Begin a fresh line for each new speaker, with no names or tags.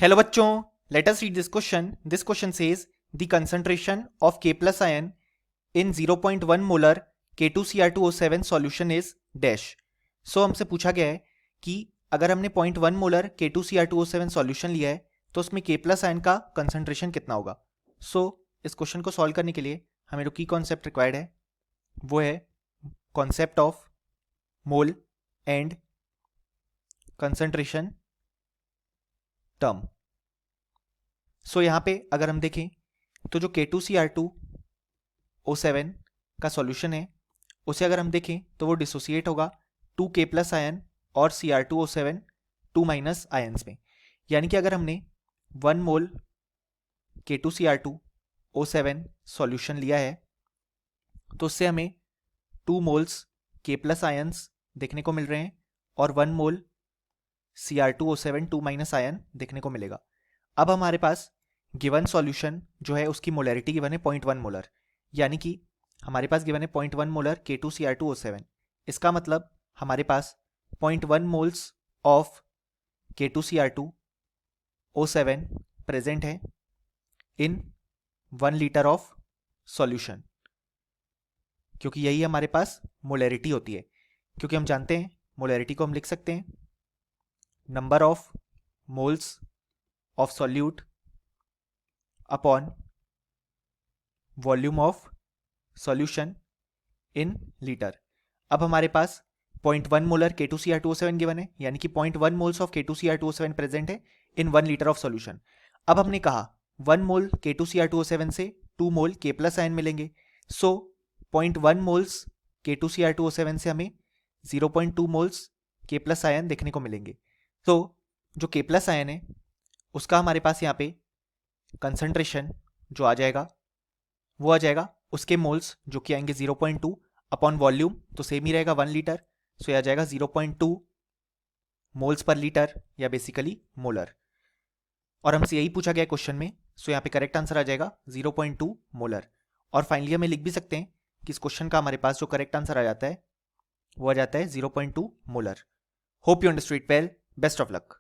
Hello बच्चों, let us read this question. This question says the concentration of K plus ion in 0.1 molar K2Cr2O7 solution is dash. So हमसे पूछा गया है कि अगर हमने 0.1 मोलर K2Cr2O7 सॉल्यूशन लिया है तो उसमें K प्लस आयन का कंसंट्रेशन कितना होगा. सो इस क्वेश्चन को सॉल्व करने के लिए हमें जो की कॉन्सेप्ट रिक्वायर्ड है वो है concept of mole and concentration term. So यहाँ पे अगर हम देखें तो जो K2Cr2O7 का सॉल्यूशन है उसे अगर हम देखें तो वो डिसोसिएट होगा 2K प्लस आयन और Cr2O7 2 माइनस आयन्स में. यानी कि अगर हमने 1 मोल K2Cr2O7 सॉल्यूशन लिया है तो उससे हमें 2 मोल्स K प्लस आयन्स देखने को मिल रहे हैं और 1 मोल Cr2O7 2 माइनस आयन देखने को मिलेगा. अब हमारे पास गिवन सॉल्यूशन जो है उसकी मोलैरिटी गिवन है 0.1 मोलर, यानी कि हमारे पास गिवन है 0.1 मोलर K2Cr2O7. इसका मतलब हमारे पास 0.1 मोल्स ऑफ K2Cr2O7 प्रेजेंट है इन 1 लीटर ऑफ सॉल्यूशन, क्योंकि यही हमारे पास मोलैरिटी होती है. क्योंकि हम जानते हैं मोलैरिटी को हम लिख सकते हैं number of moles of solute upon volume of solution in litre. अब हमारे पास 0.1 मोलर K2Cr2O7 गिवन है, यानी कि 0.1 मोल्स ऑफ K2Cr2O7 प्रेजेंट है इन 1 लीटर ऑफ सॉल्यूशन. अब हमने कहा 1 मोल K2Cr2O7 से 2 मोल K प्लस आयन मिलेंगे. सो 0.1 मोल्स K2Cr2O7 से हमें 0.2 मोल्स K प्लस आयन देखने को मिलेंगे. तो जो K प्लस आयन है उसका हमारे पास यहाँ पे कंसंट्रेशन जो आ जाएगा वो आ जाएगा उसके मोल्स जो कि आएंगे 0.2 अपॉन वॉल्यूम, तो सेम ही रहेगा 1 लीटर. सो यह जाएगा 0.2 मोल्स पर लीटर या बेसिकली मोलर. और हमसे यही पूछा गया क्वेश्चन में. सो यहाँ पे करेक्ट आंसर आ जाएगा 0.2 मोलर. और फाइनली हमें लिख भी सकते हैं कि इस क्वेश्चन का हमारे पास जो करेक्ट आंसर आ जाता है वो आ जाता है 0.2 molar. Hope you understood well. Best of luck.